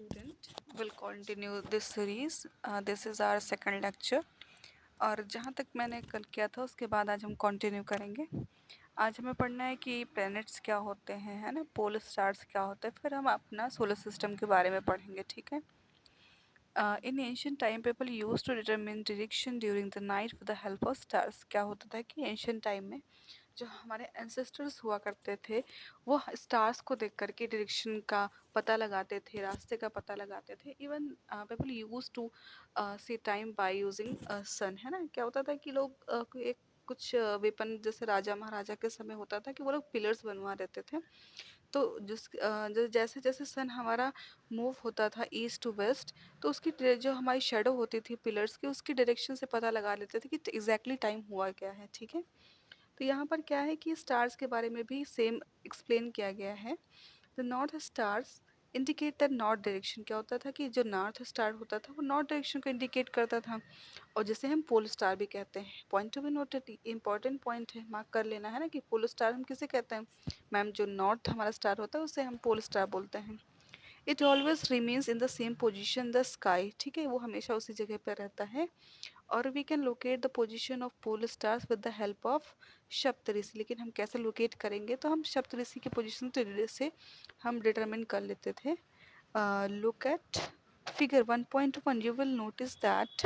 student will continue this series. This is our second lecture. और जहाँ तक मैंने कल किया था उसके बाद आज हम कंटिन्यू करेंगे। आज हमें पढ़ना है कि प्लैनेट्स क्या होते हैं, है ना, पोलर स्टार्स क्या होते हैं, फिर हम अपना सोलर सिस्टम के बारे में पढ़ेंगे, ठीक है। In ancient time people use to determine direction during the night with the help of stars. क्या होता था कि एंशियंट टाइम में जो हमारे एंसेस्टर्स हुआ करते थे वो स्टार्स को देख करके डायरेक्शन का पता लगाते थे, रास्ते का पता लगाते थे। Even people use to see time by using sun, है ना। क्या होता था कि लोग एक कुछ वेपन जैसे राजा महाराजा के समय होता था कि वो लोग पिलर्स बनवा देते थे। तो जैसे जैसे सन हमारा मूव होता था ईस्ट टू वेस्ट, तो उसकी जो हमारी शेडो होती थी पिलर्स की, उसकी डायरेक्शन से पता लगा लेते थे कि एग्जैक्टली टाइम हुआ क्या है, ठीक है। तो यहाँ पर क्या है कि स्टार्स के बारे में भी सेम एक्सप्लेन किया गया है। The north stars indicate the north direction. क्या होता था कि जो नॉर्थ स्टार होता था वो नॉर्थ डायरेक्शन को इंडिकेट करता था, और जिसे हम पोल स्टार भी कहते हैं। Point to be noted, important point है, मार्क कर लेना है ना, कि पोल स्टार हम किसे कहते हैं। मैम, जो नॉर्थ हमारा स्टार होता है उसे हम पोल स्टार बोलते हैं। It always remains in the same position the sky, ठीक है, वो हमेशा उसी जगह पर रहता है। और we can locate the position of pole stars with the help of Saptarishi. लेकिन हम कैसे लोकेट करेंगे, तो हम सप्तऋषि की पोजिशन से हम डिटरमिन कर लेते थे। Look at figure 1.1. You will notice that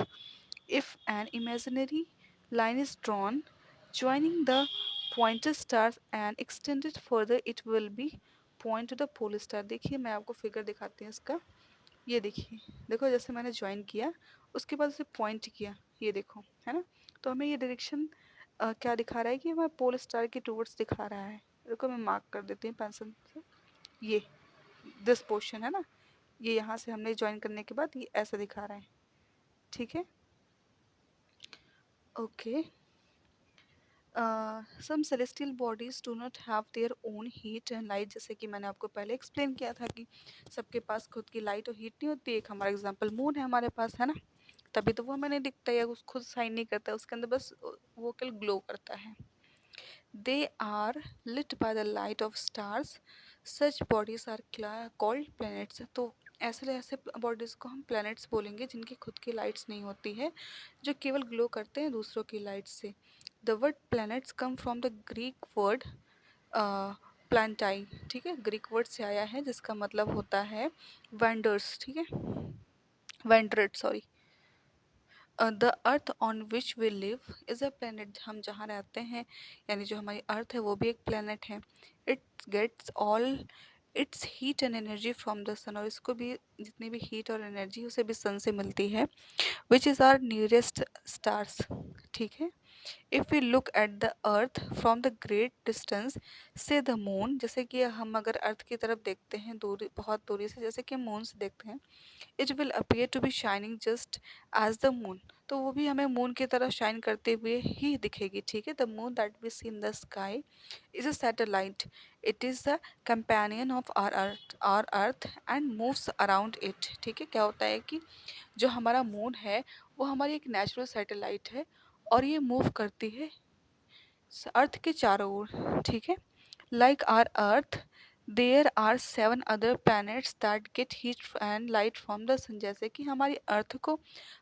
if an imaginary line is drawn joining the pointer stars and extended further, it will be point to the pole star. देखिए मैं आपको फिगर दिखाती हूँ इसका। ये देखिए, देखो जैसे मैंने ज्वाइन किया उसके बाद उसे पॉइंट किया, ये देखो, है ना। तो हमें ये डायरेक्शन क्या दिखा रहा है कि हमें पोल स्टार के टूवर्ड्स दिखा रहा है। देखो मैं मार्क कर देती हूँ पेंसिल से। ये दिस पोर्शन है ना, ये यहाँ से हमने ज्वाइन करने के बाद ये ऐसा दिखा रहा है, ठीक है। Okay. Some celestial bodies do not have their own heat and light. जैसे कि मैंने आपको पहले एक्सप्लेन किया था कि सबके पास खुद की लाइट और हीट नहीं होती। एक हमारा एग्जांपल मून है हमारे पास, है ना, तभी तो वो हमें नहीं दिखता है, उस खुद शाइन नहीं करता है, उसके अंदर बस वो केवल ग्लो करता है। They are lit by the light of stars, such bodies are called planets. तो ऐसे ऐसे बॉडीज़ को हम प्लैनेट्स बोलेंगे जिनकी खुद की लाइट्स नहीं होती है, जो केवल ग्लो करते हैं दूसरों की लाइट से। The word planets come from the Greek word प्लांटाई, ठीक है, ग्रीक वर्ड से आया है जिसका मतलब होता है वेंडर्स, ठीक है, वेंडरेट, sorry. The earth on which we live is a planet. हम जहाँ रहते हैं यानी जो हमारी अर्थ है वो भी एक प्लानट है। It gets all its heat and energy from the sun. और इसको भी जितनी भी हीट और एनर्जी उसे भी सन से मिलती है। Which is our nearest stars, ठीक है। If we look at the earth from the great distance से द मून, जैसे कि हम अगर अर्थ की तरफ देखते हैं दूरी, बहुत दूरी से, जैसे कि मून से देखते हैं, it will appear to be shining just as the moon. तो वो भी हमें मून की तरह शाइन करते हुए ही दिखेगी, ठीक है। The moon that we see in the sky is a satellite. It is the companion of our earth and moves around it, ठीक है। क्या होता है कि जो हमारा मून है वो हमारी एक नेचुरल सैटेलाइट है और ये मूव करती है अर्थ के चारों ओर, ठीक है। Like our earth there are 7 other planets that get heat and light from the sun. जैसे कि हमारी अर्थ को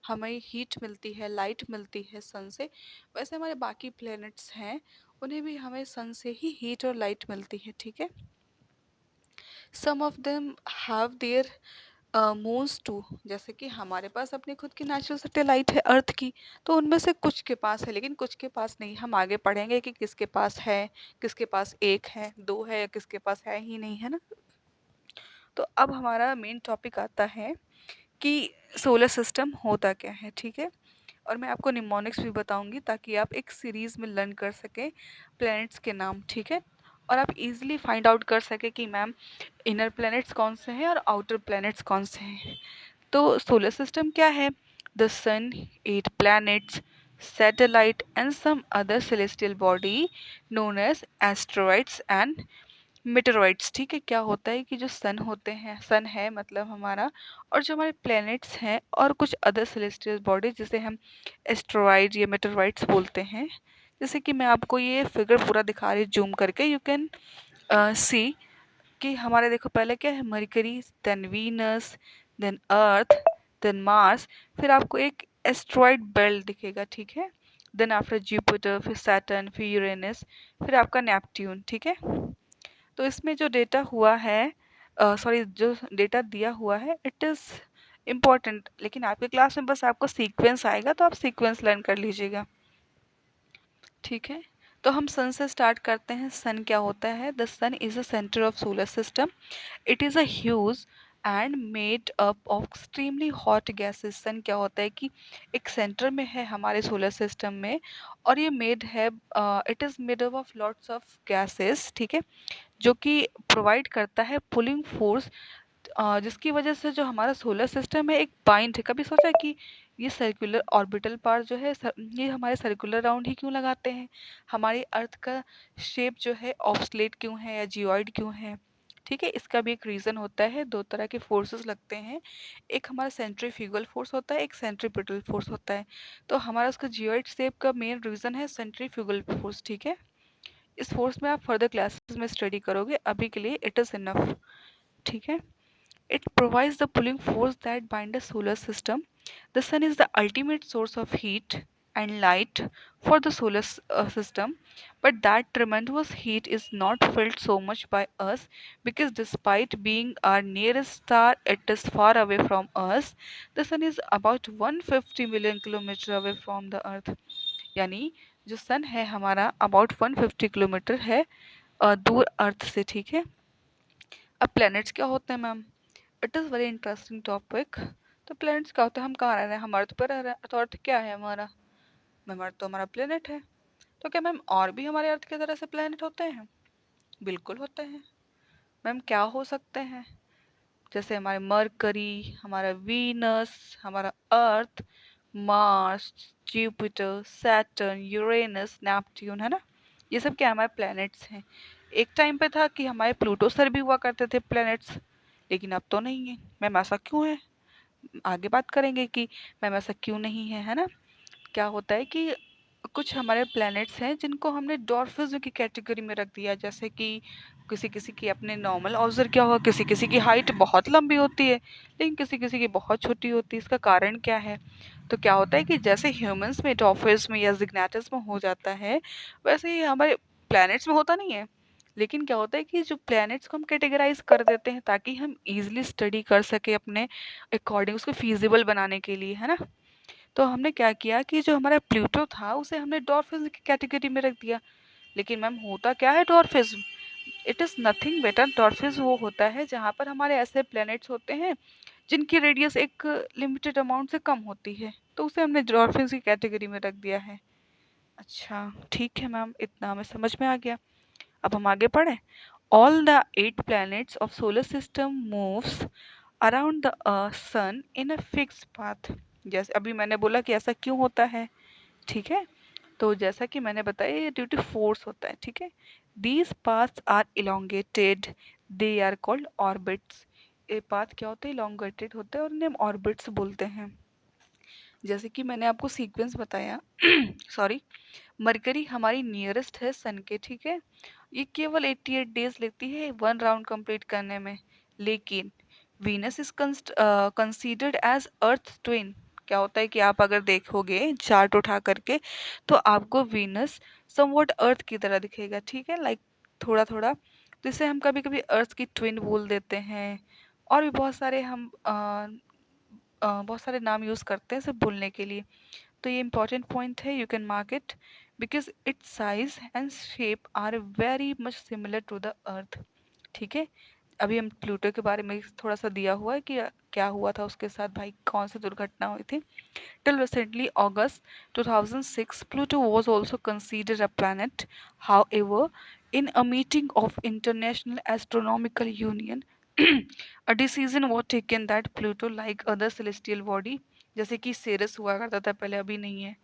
हमें हीट मिलती है, लाइट मिलती है सन से, वैसे हमारे बाकी प्लैनेट्स हैं उन्हें भी हमें सन से ही हीट और लाइट मिलती है, ठीक है। Some of them have their moons too. जैसे कि हमारे पास अपनी खुद की नेचुरल सैटेलाइट है अर्थ की, तो उनमें से कुछ के पास है लेकिन कुछ के पास नहीं। हम आगे पढ़ेंगे कि किसके पास है, किसके पास एक है, दो है, या किसके पास है ही नहीं, है ना। तो अब हमारा मेन टॉपिक आता है कि सोलर सिस्टम होता क्या है, ठीक है। और मैं आपको निमोनिक्स भी बताऊंगी ताकि आप एक सीरीज में लर्न कर सकें प्लैनेट्स के नाम, ठीक है। और आप इजीली फाइंड आउट कर सके कि मैम इनर प्लैनेट्स कौन से हैं और आउटर प्लैनेट्स कौन से हैं। तो सोलर सिस्टम क्या है? The sun, 8 planets, satellite and some other celestial body known as asteroids and meteoroids, ठीक है। क्या होता है कि जो सन होते हैं, सन है मतलब हमारा, और जो हमारे प्लैनेट्स हैं और कुछ अदर सेलेस्टियल बॉडी जिसे हम एस्ट्रॉइड या मेटेरॉइड्स बोलते हैं। जैसे कि मैं आपको ये फिगर पूरा दिखा रही जूम करके, यू कैन सी कि हमारे देखो पहले क्या है, मरकरी, देन वीनस, देन अर्थ, देन मार्स, फिर आपको एक एस्ट्रॉइड बेल्ट दिखेगा, ठीक है। देन आफ्टर जुपिटर, फिर सैटर्न, फिर यूरेनस, फिर आपका नेपट्यून, ठीक है। तो इसमें जो डेटा हुआ है, सॉरी जो डेटा दिया हुआ है, इट इज़ इम्पॉर्टेंट, लेकिन आपके क्लास में बस आपको सीक्वेंस आएगा तो आप सीक्वेंस लर्न कर लीजिएगा, ठीक है। तो हम सन से स्टार्ट करते हैं। सन क्या होता है? The sun is a centre of solar system. It is a huge and made up of extremely hot gases. Sun क्या होता है कि एक सेंटर में है हमारे सोलर सिस्टम में, और ये मेड है, it is made up of lots of gases, ठीक है, जो कि प्रोवाइड करता है पुलिंग फोर्स, जिसकी वजह से जो हमारा सोलर सिस्टम है एक बाइंड है। कभी सोचा कि ये सर्कुलर ऑर्बिटल पार्ट जो है ये हमारे सर्कुलर राउंड ही क्यों लगाते हैं? हमारी अर्थ का शेप जो है ऑब्सलेट क्यों है या जियोइड क्यों है? ठीक है, इसका भी एक रीज़न होता है। दो तरह के फोर्सेस लगते हैं, एक हमारा सेंट्रीफ्यूगल फोर्स होता है, एक सेंट्रीपिटल फोर्स होता है। तो हमारा उसका जियोइड शेप का मेन रीज़न है सेंट्रीफ्यूगल फोर्स, ठीक है। इस फोर्स में आप फर्दर क्लासेस में स्टडी करोगे, अभी के लिए इट इज़ इनफ, ठीक है। It provides the pulling force that binds the solar system. The sun is the ultimate source of heat and light for the solar system, but that tremendous heat is not felt so much by us because despite being our nearest star, it is far away from us. The sun is about 150 million kilometer away from the earth. यानी जो सन है हमारा about 150 kilometre है दूर अर्थ से, ठीक है। अब प्लैनेट्स क्या होते हैं ma'am? It is very interesting topic. तो प्लैनेट्स क्या होते हैं? हम कहाँ रह रहे हैं? हम अर्थ पर रह रहे हैं। तो अर्थ क्या है हमारा? मैम अर्थ तो हमारा प्लेनेट है। तो क्या मैम और भी हमारे अर्थ की तरह से प्लेनेट होते हैं? बिल्कुल होते हैं। मैम क्या हो सकते हैं? जैसे हमारे मरकरी, हमारा वीनस, हमारा Earth, Mars, Jupiter, Saturn, Uranus, Neptune, है ना? ये सब क्या हमारे प्लैनेट्स हैं। एक टाइम पे था कि हमारे प्लूटो सर भी हुआ करते थे प्लैनेट्स, लेकिन अब तो नहीं है। मैम ऐसा क्यों है? आगे बात करेंगे कि मैम ऐसा क्यों नहीं है, है ना। क्या होता है कि कुछ हमारे प्लैनेट्स हैं जिनको हमने डॉर्फिज्म की कैटेगरी में रख दिया, जैसे कि किसी किसी की अपने नॉर्मल ऑब्जर्व क्या हुआ, किसी किसी की हाइट बहुत लंबी होती है लेकिन किसी किसी की बहुत छोटी होती है। इसका कारण क्या है? तो क्या होता है कि जैसे ह्यूमंस में डॉर्फिज्म या जिग्नेटस में हो जाता है, वैसे ही हमारे प्लैनेट्स में होता नहीं है। लेकिन क्या होता है कि जो प्लैनेट्स को हम कैटेगराइज कर देते हैं ताकि हम इजीली स्टडी कर सके अपने अकॉर्डिंग, उसको फीजिबल बनाने के लिए, है ना। तो हमने क्या किया कि जो हमारा प्लूटो था उसे हमने डॉर्फिज्म की कैटेगरी में रख दिया। लेकिन मैम होता क्या है dwarfism? It is nothing better. Dwarfism वो होता है जहाँ पर हमारे ऐसे प्लैनेट्स होते हैं जिनकी रेडियस एक लिमिटेड अमाउंट से कम होती है, तो उसे हमने डॉर्फिन्स की कैटेगरी में रख दिया है। अच्छा ठीक है मैम, इतना हमें समझ में आ गया। अब हम आगे पढ़ें। All the 8 planets of solar system moves around the sun in a fixed path। जैसे अभी मैंने बोला कि ऐसा क्यों होता है, ठीक है। तो जैसा कि मैंने बताया ये ड्यू टू फोर्स होता है, ठीक है। These paths are elongated, they are called orbits. ये पाथ क्या होते हैं? इलोंगेटेड होते हैं और इन्हें हम ऑर्बिट्स बोलते हैं। जैसे कि मैंने आपको सीक्वेंस बताया सॉरी, मरकरी हमारी नियरेस्ट है सन के, ठीक है। ये केवल 88 डेज लेती है वन राउंड कंप्लीट करने में। लेकिन Venus is considered as earth twin. क्या होता है कि आप अगर देखोगे चार्ट उठा करके तो आपको वीनस समवॉट अर्थ की तरह दिखेगा, ठीक है, लाइक थोड़ा थोड़ा। तो इसे हम कभी कभी अर्थ की ट्विन बोल देते हैं, और भी बहुत सारे हम बहुत सारे नाम यूज़ करते हैं इसे बोलने के लिए। तो ये इंपॉर्टेंट पॉइंट है, you can mark it, because its size and shape are very much similar to the earth, ठीक है। अभी हम प्लूटो के बारे में थोड़ा सा दिया हुआ है कि क्या हुआ था उसके साथ, भाई कौन सी दुर्घटना हुई थी। Till recently August 2006 Pluto was also considered a planet. However, in a meeting of International Astronomical Union a decision was taken that Pluto like other celestial body, जैसे कि सेरस हुआ करता था पहले, अभी नहीं है,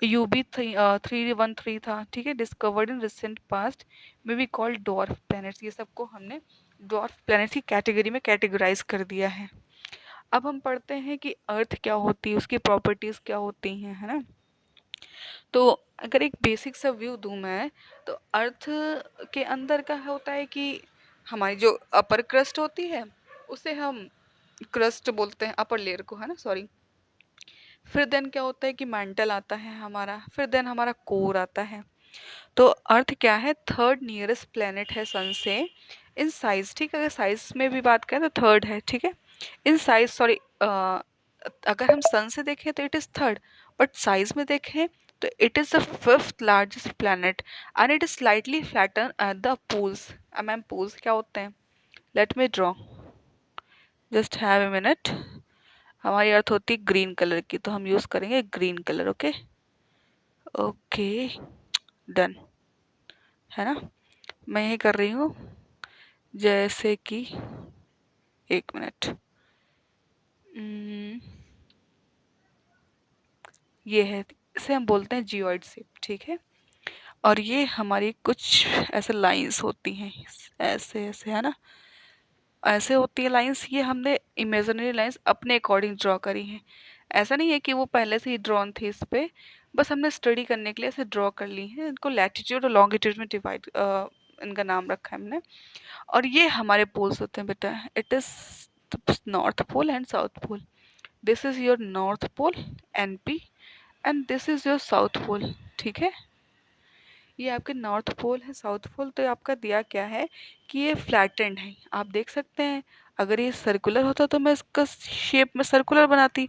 UB 313 था, ठीक है, डिस्कवर्ड इन रिसेंट पास्ट में बी कॉल्ड डॉर्फ प्लैनेट्स। ये सबको हमने डॉर्फ प्लैनेट्स की कैटेगरी में कैटेगराइज कर दिया है। अब हम पढ़ते हैं कि अर्थ क्या होती है, उसकी प्रॉपर्टीज क्या होती हैं, है ना। तो अगर एक बेसिक सा व्यू दूं मैं, तो अर्थ के अंदर का होता है कि हमारी जो अपर क्रस्ट होती है उसे हम क्रस्ट बोलते हैं, अपर लेयर को, है ना, सॉरी। फिर देन क्या होता है कि मेंटल आता है हमारा, फिर देन हमारा कोर आता है। तो अर्थ क्या है, थर्ड नियरेस्ट प्लेनेट है सन से इन साइज, ठीक है। अगर साइज में भी बात करें तो थर्ड है, ठीक है। इन साइज, सॉरी, अगर हम सन से देखें तो it is third, but size में देखें तो it is the fifth largest planet and it is slightly flatten at the poles. Ma'am poles क्या होते हैं, let me draw, just have a minute. हमारी अर्थ होती है ग्रीन कलर की, तो हम यूज करेंगे green colour, okay. Okay, done, है ना। मैं यही कर रही हूँ, जैसे कि, एक मिनट, ये है, इसे हम बोलते हैं जियोइड शेप, ठीक है। और ये हमारी कुछ ऐसे लाइंस होती हैं, ऐसे ऐसे, है ना, ऐसे होती है लाइंस। ये हमने इमेजिनरी लाइंस अपने अकॉर्डिंग ड्रॉ करी हैं। ऐसा नहीं है कि वो पहले से ही ड्रॉन थी इस पे, बस हमने स्टडी करने के लिए ऐसे ड्रॉ कर ली हैं। इनको लैटिट्यूड और लॉन्गिट्यूड में डिवाइड, इनका नाम रखा है हमने। और ये हमारे पोल्स होते हैं बेटा, it is north pole and south pole. This is your north pole NP and this is your south pole, ठीक है। ये आपके नॉर्थ पोल है, साउथ पोल। तो आपका दिया क्या है कि ये फ्लैटेंड है, आप देख सकते हैं। अगर ये सर्कुलर होता तो मैं इसका शेप में सर्कुलर बनाती,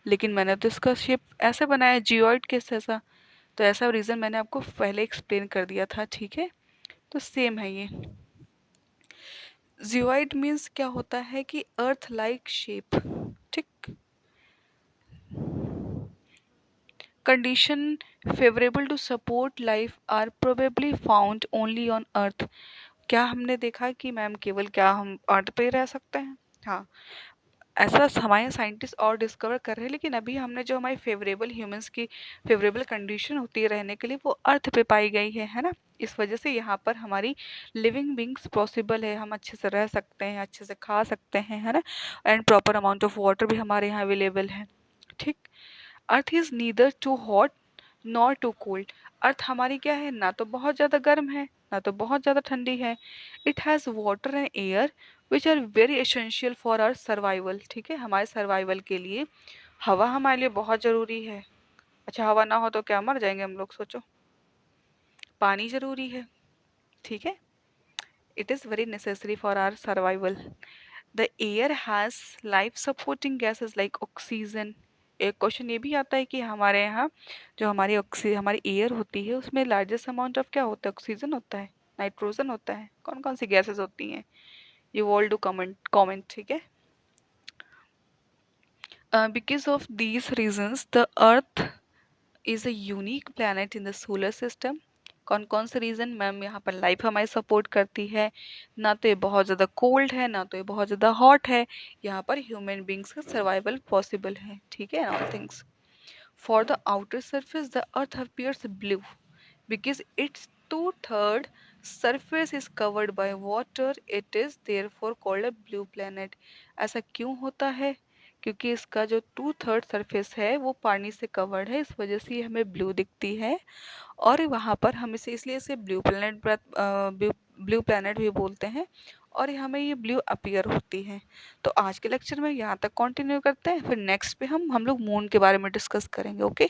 लेकिन मैंने तो इसका शेप ऐसे बनाया, जियोइड के जैसा। तो ऐसा रीज़न मैंने आपको पहले एक्सप्लेन कर दिया था, ठीक है। तो सेम है ये। जियोइड मीन्स क्या होता है कि अर्थ लाइक शेप, ठीक। Condition favourable to support life are probably found only on earth. क्या हमने देखा कि मैम केवल क्या हम अर्थ पे ही रह सकते हैं? हाँ, ऐसा हमारे साइंटिस्ट और डिस्कवर कर रहे हैं, लेकिन अभी हमने जो हमारी फेवरेबल ह्यूमंस की फेवरेबल कंडीशन होती है रहने के लिए, वो अर्थ पे पाई गई है ना। इस वजह से यहाँ पर हमारी लिविंग बींग्स पॉसिबल है, हम अच्छे से रह सकते हैं, अच्छे से खा सकते हैं, है ना। And proper amount of water भी हमारे यहाँ अवेलेबल है, ठीक। Earth is neither too hot nor too cold. Earth हमारी क्या है, ना तो बहुत ज़्यादा गर्म है, ना तो बहुत ज़्यादा ठंडी है। It has water and air which are very essential for our survival, ठीक है। हमारे सर्वाइवल के लिए हवा हमारे लिए बहुत ज़रूरी है। अच्छा, हवा ना हो तो क्या मर जाएंगे हम लोग, सोचो। पानी ज़रूरी है, ठीक है। It is very necessary for our survival. The air has life supporting gases like oxygen. एक क्वेश्चन ये भी आता है कि हमारे यहाँ जो हमारी एयर होती है उसमें लार्जेस्ट अमाउंट ऑफ क्या होता है, ऑक्सीजन होता है, नाइट्रोजन होता है, कौन कौन सी गैसेस होती हैं, ये ऑल डू कमेंट, ठीक है। Because of these reasons the earth is a unique planet in the solar system. कौन कौन से रीज़न मैम, यहाँ पर लाइफ हमारी सपोर्ट करती है, ना तो ये बहुत ज़्यादा कोल्ड है, ना तो ये बहुत ज़्यादा हॉट है। यहाँ पर ह्यूमन बींग्स का सर्वाइवल पॉसिबल है, ठीक है, all things. For the outer surface the earth appears blue because its two-third surface is covered by water. It is therefore called a blue planet. ऐसा क्यों होता है? क्योंकि इसका जो 2/3 सरफेस है वो पानी से कवर्ड है, इस वजह से ये हमें ब्लू दिखती है। और वहाँ पर हम इसे इसलिए इसे ब्लू प्लैनेट भी बोलते हैं, और हमें ये ब्लू अपीयर होती है। तो आज के लेक्चर में यहाँ तक कंटिन्यू करते हैं, फिर नेक्स्ट पे हम लोग मून के बारे में डिस्कस करेंगे, ओके।